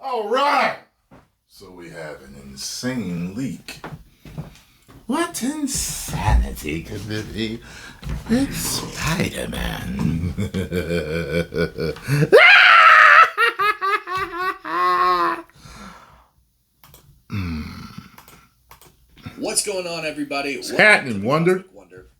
All right. So we have an insane leak. What insanity could there be with Spider-Man? What's going on, everybody? What's happening, Wonder?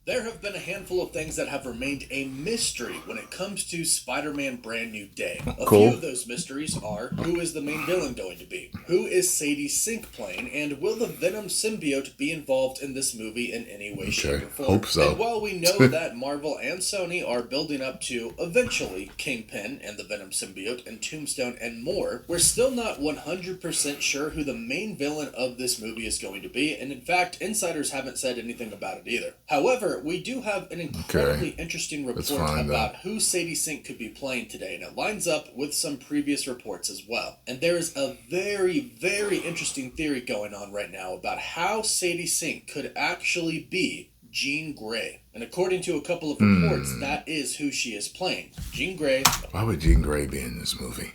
There have been a handful of things that have remained a mystery when it comes to Spider-Man Brand New Day. A few of those mysteries are, who is the main villain going to be? Who is Sadie Sink playing? And will the Venom symbiote be involved in this movie in any way, shape, or form? Hope so. And while we know that Marvel and Sony are building up to, eventually, Kingpin and the Venom symbiote and Tombstone and more, we're still not 100% sure who the main villain of this movie is going to be, and in fact, insiders haven't said anything about it either. However, we do have an incredibly interesting report about who Sadie Sink could be playing today, and it lines up with some previous reports as well. And there is a very, very interesting theory going on right now about how Sadie Sink could actually be Jean Grey. And according to a couple of reports, that is who she is playing. Jean Grey. Why would Jean Grey be in this movie?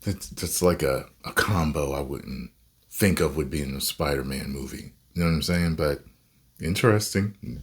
That's like a combo I wouldn't think of would be in a Spider-Man movie. You know what I'm saying? But interesting.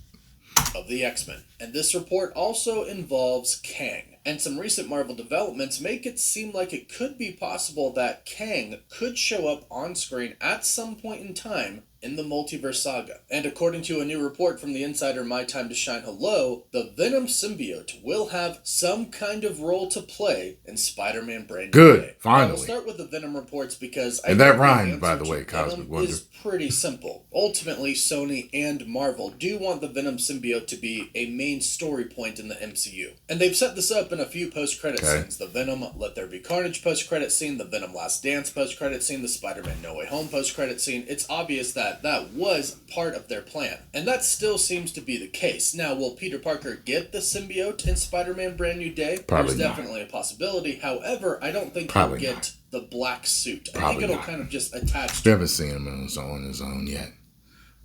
Of the X-Men. And this report also involves Kang. And some recent Marvel developments make it seem like it could be possible that Kang could show up on screen at some point in time in the multiverse saga. And according to a new report from the insider My Time to Shine Hello, the Venom symbiote will have some kind of role to play in Spider-Man Brand New Day. Finally. Now, we'll start with the Venom reports because and that rhymed, by the way, Cosmic Wonder. Is pretty simple. Ultimately, Sony and Marvel do want the Venom symbiote to be a main story point in the MCU. And they've set this up in a few post-credit scenes. The Venom Let There Be Carnage post-credit scene, the Venom Last Dance post-credit scene, the Spider-Man No Way Home post-credit scene. It's obvious that was part of their plan. And that still seems to be the case. Now, will Peter Parker get the symbiote in Spider-Man Brand New Day? Probably There's definitely a possibility. However, I don't think he'll get the black suit. I think it'll kind of just attach to him. Never seen him on his own yet.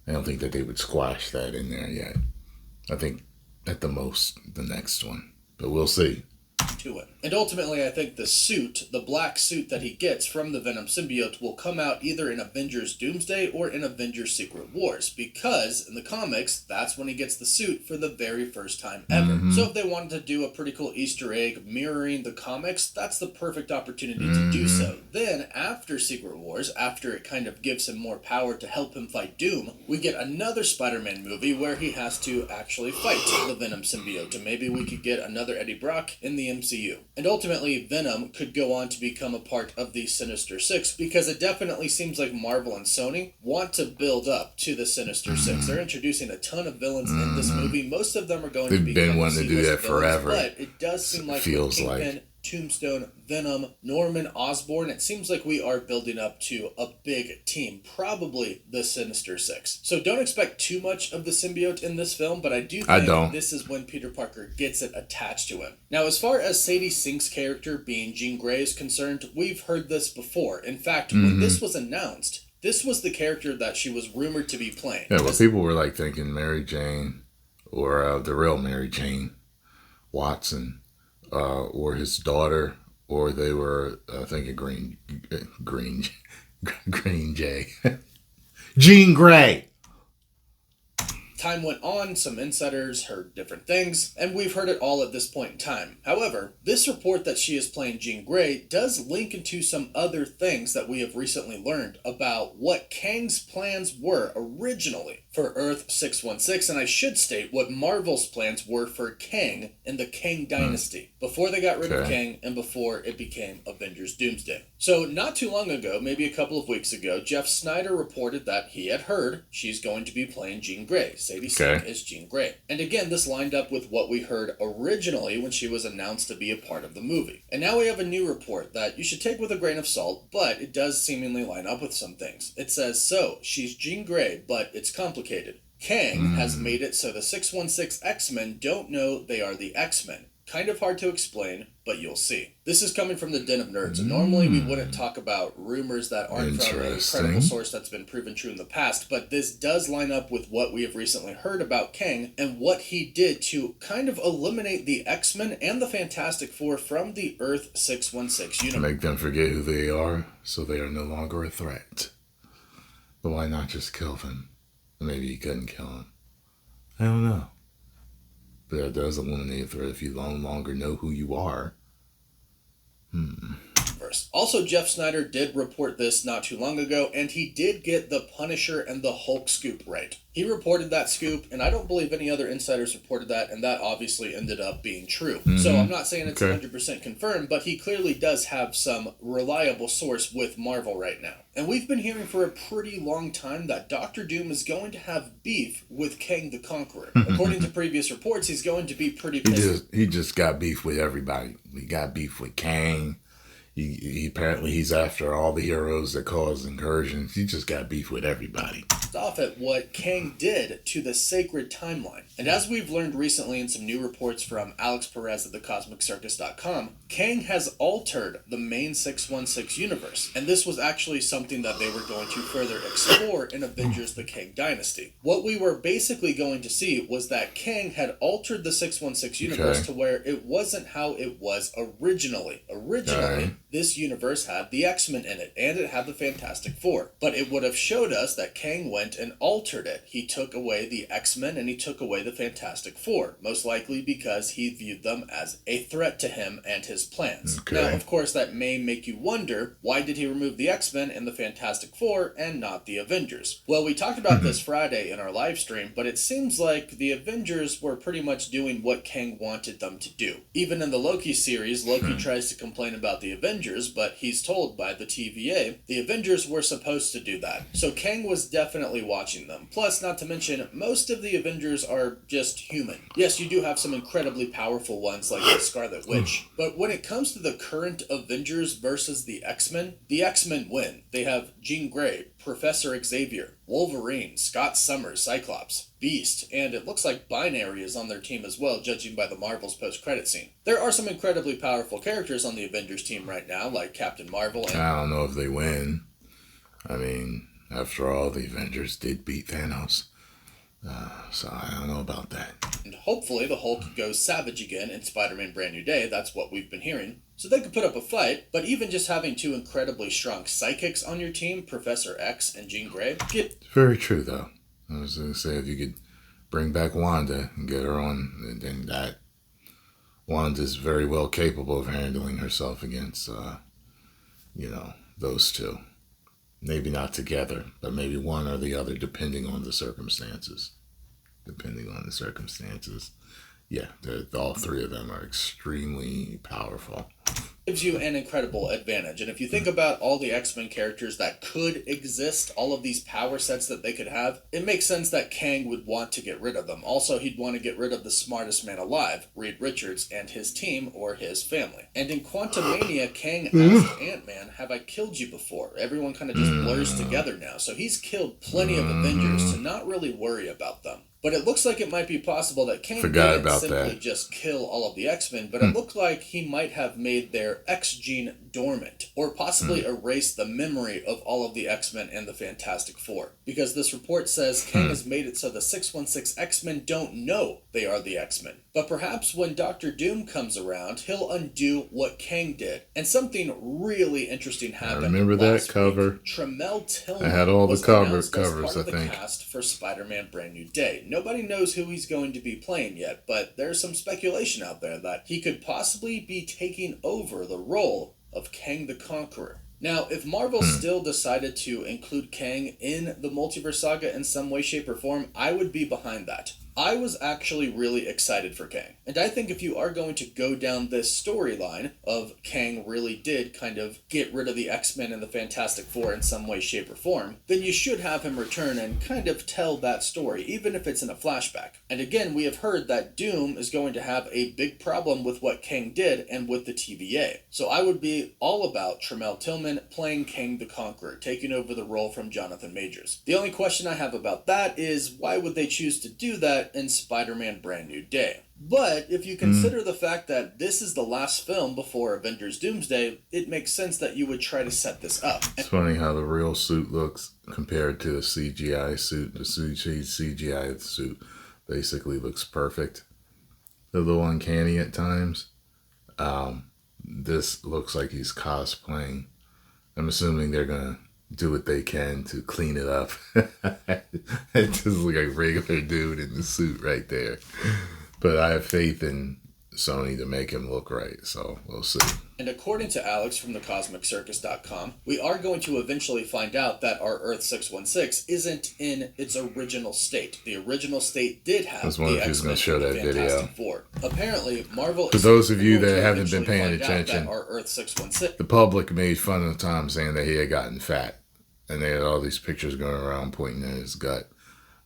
I don't think that they would squash that in there yet. I think at the most the next one. But we'll see. To it. And ultimately, I think the suit, the black suit that he gets from the Venom symbiote, will come out either in Avengers Doomsday or in Avengers Secret Wars, because in the comics, that's when he gets the suit for the very first time ever. So if they wanted to do a pretty cool Easter egg mirroring the comics, that's the perfect opportunity to do so. Then, after Secret Wars, after it kind of gives him more power to help him fight Doom, we get another Spider-Man movie where he has to actually fight the Venom symbiote, and maybe we could get another Eddie Brock in the MCU. And ultimately, Venom could go on to become a part of the Sinister Six, because it definitely seems like Marvel and Sony want to build up to the Sinister Six. They're introducing a ton of villains in this movie. Most of them are going to be been wanting to do that forever. But it does seem like Kingpin, Tombstone, Venom, Norman Osborn, it seems like we are building up to a big team, probably the Sinister Six. So don't expect too much of the symbiote in this film, but I do think this is when Peter Parker gets it attached to him. Now, as far as Sadie Sink's character being Jean Grey is concerned, we've heard this before. In fact, when this was announced, this was the character that she was rumored to be playing. Yeah, well, people were like thinking Mary Jane, or the real Mary Jane Watson, or his daughter, or they were thinking Green Jay. Jean Grey. Time went on, some insiders heard different things, and we've heard it all at this point in time. However, this report that she is playing Jean Grey does link into some other things that we have recently learned about what Kang's plans were originally for Earth 616, and I should state what Marvel's plans were for Kang in the Kang Dynasty, before they got rid of Kang and before it became Avengers Doomsday. So not too long ago, maybe a couple of weeks ago, Jeff Snyder reported that he had heard she's going to be playing Jean Grey. Sadie Sink is Jean Grey. And again, this lined up with what we heard originally when she was announced to be a part of the movie. And now we have a new report that you should take with a grain of salt, but it does seemingly line up with some things. It says, so, she's Jean Grey, but it's complicated. Kang has made it so the 616 X-Men don't know they are the X-Men. Kind of hard to explain, but you'll see. This is coming from the Den of Nerds, and normally we wouldn't talk about rumors that aren't from a credible source that's been proven true in the past, but this does line up with what we have recently heard about Kang and what he did to kind of eliminate the X-Men and the Fantastic Four from the Earth 616 universe. Make them forget who they are, so they are no longer a threat. But why not just kill them? Maybe you couldn't kill them. I don't know. But that does eliminate a threat if you no longer know who you are. Also, Jeff Snyder did report this not too long ago, and he did get the Punisher and the Hulk scoop right. He reported that scoop, and I don't believe any other insiders reported that, and that obviously ended up being true. So I'm not saying it's 100% confirmed, but he clearly does have some reliable source with Marvel right now. And we've been hearing for a pretty long time that Doctor Doom is going to have beef with Kang the Conqueror. According to previous reports, he's going to be pretty pissed. He just got beef with everybody. He got beef with Kang. He apparently he's after all the heroes that cause incursions. He just got beef with everybody. Off at what Kang did to the sacred timeline. And as we've learned recently in some new reports from Alex Perez at thecosmiccircus.com, Kang has altered the main 616 universe. And this was actually something that they were going to further explore in Avengers the Kang Dynasty. What we were basically going to see was that Kang had altered the 616 universe to where it wasn't how it was originally. This universe had the X-Men in it, and it had the Fantastic Four. But it would have showed us that Kang went and altered it. He took away the X-Men and he took away the Fantastic Four, most likely because he viewed them as a threat to him and his plans. Now, of course, that may make you wonder, why did he remove the X-Men and the Fantastic Four and not the Avengers? Well, we talked about this Friday in our live stream, but it seems like the Avengers were pretty much doing what Kang wanted them to do. Even in the Loki series, Loki tries to complain about the Avengers, but he's told by the TVA the Avengers were supposed to do that. So Kang was definitely watching them. Plus, not to mention, most of the Avengers are just human. Yes, you do have some incredibly powerful ones like the Scarlet Witch, but when it comes to the current Avengers versus the X-Men win. They have Jean Grey, Professor Xavier, Wolverine, Scott Summers, Cyclops, Beast, and it looks like Binary is on their team as well, judging by the Marvel's post-credit scene. There are some incredibly powerful characters on the Avengers team right now, like Captain Marvel and... I don't know if they win. I mean, after all, the Avengers did beat Thanos. So I don't know about that. And hopefully the Hulk goes savage again in Spider-Man Brand New Day. That's what we've been hearing. So they could put up a fight, but even just having two incredibly strong psychics on your team, Professor X and Jean Grey, Very true, though. I was going to say, if you could bring back Wanda and get her on, then that Wanda's very well capable of handling herself against, those two. Maybe not together, but maybe one or the other, depending on the circumstances. Yeah, all three of them are extremely powerful. Gives you an incredible advantage. And if you think about all the X-Men characters that could exist, all of these power sets that they could have, it makes sense that Kang would want to get rid of them. Also, he'd want to get rid of the smartest man alive, Reed Richards, and his team or his family. And in Quantumania, Kang asked Ant-Man, have I killed you before? Everyone kind of just blurs together now. So he's killed plenty of Avengers to not really worry about them. But it looks like it might be possible that Kang didn't simply just kill all of the X-Men, but it looked like he might have made their X gene dormant, or possibly erased the memory of all of the X-Men and the Fantastic Four. Because this report says Kang has made it so the 616 X-Men don't know they are the X-Men. But perhaps when Doctor Doom comes around, he'll undo what Kang did. And something really interesting happened. I remember that cover. Tremel Tillman I had all the covers, as part I of the think. cast for Spider-Man Brand New Day. Nobody knows who he's going to be playing yet, but there's some speculation out there that he could possibly be taking over the role of Kang the Conqueror. Now, if Marvel still decided to include Kang in the Multiverse Saga in some way, shape, or form, I would be behind that. I was actually really excited for Kang. And I think if you are going to go down this storyline of Kang really did kind of get rid of the X-Men and the Fantastic Four in some way, shape, or form, then you should have him return and kind of tell that story, even if it's in a flashback. And again, we have heard that Doom is going to have a big problem with what Kang did and with the TVA. So I would be all about Tremel Tillman playing Kang the Conqueror, taking over the role from Jonathan Majors. The only question I have about that is, why would they choose to do that that in Spider-Man Brand New Day. But if you consider the fact that this is the last film before Avengers Doomsday, it makes sense that you would try to set this up. It's funny how the real suit looks compared to the CGI suit. The CGI suit basically looks perfect. A little uncanny at times. This looks like he's cosplaying. I'm assuming they're going to do what they can to clean it up. It just looks like a regular dude in the suit right there. But I have faith in Sony to make him look right, so we'll see. And according to Alex from thecosmiccircus.com, we are going to eventually find out that our Earth 616 isn't in its original state. The original state did have the X-Men show that video. Four. Apparently, Marvel. For those of you that haven't been paying attention, our Earth 616. The public made fun of Tom saying that he had gotten fat, and they had all these pictures going around pointing at his gut.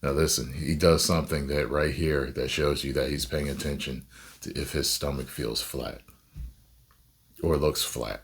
Now listen, he does something that right here that shows you that he's paying attention to if his stomach feels flat or looks flat.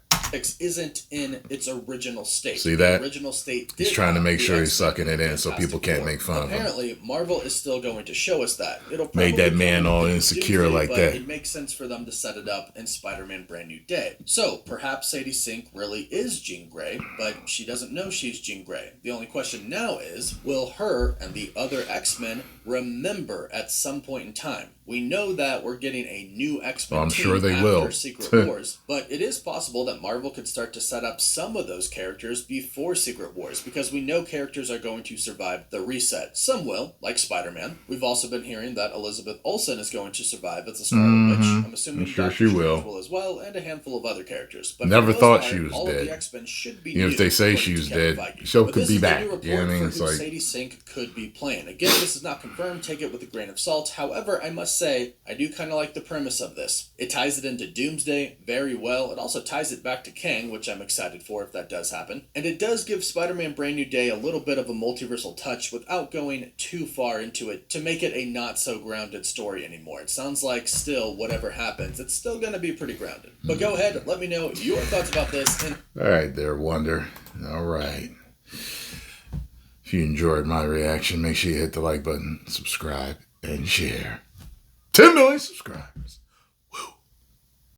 Isn't in its original state. See that? The original state he's trying to make sure he's sucking it in so people can't make fun of him. Apparently, Marvel is still going to show us that. It'll made that man all insecure like that. It makes sense for them to set it up in Spider-Man Brand New Day. So, perhaps Sadie Sink really is Jean Grey, but she doesn't know she's Jean Grey. The only question now is, will her and the other X-Men remember at some point in time? We know that we're getting a new X-Men team sure they after will. Secret Wars, but it is possible that Marvel could start to set up some of those characters before Secret Wars, because we know characters are going to survive the reset. Some will, like Spider-Man. We've also been hearing that Elizabeth Olsen is going to survive as the Scarlet Witch. I'm assuming sure Dr. she Strange will as well, and a handful of other characters. But never thought she was all dead. Of the X-Men should be Even if they say she was dead, she could be back. You know what I mean? It's like Sadie Sink could be playing. Again, this is not confirmed. Take it with a grain of salt. However, I must say, I do kind of like the premise of this. It ties it into Doomsday very well. It also ties it back to Kang, which I'm excited for if that does happen. And it does give Spider-Man Brand New Day a little bit of a multiversal touch without going too far into it to make it a not so grounded story anymore. It sounds like still, whatever happens, it's still going to be pretty grounded. But go ahead, let me know your thoughts about this. And all right there, Wonder. All right. If you enjoyed my reaction, make sure you hit the like button, subscribe, and share. 10 million subscribers.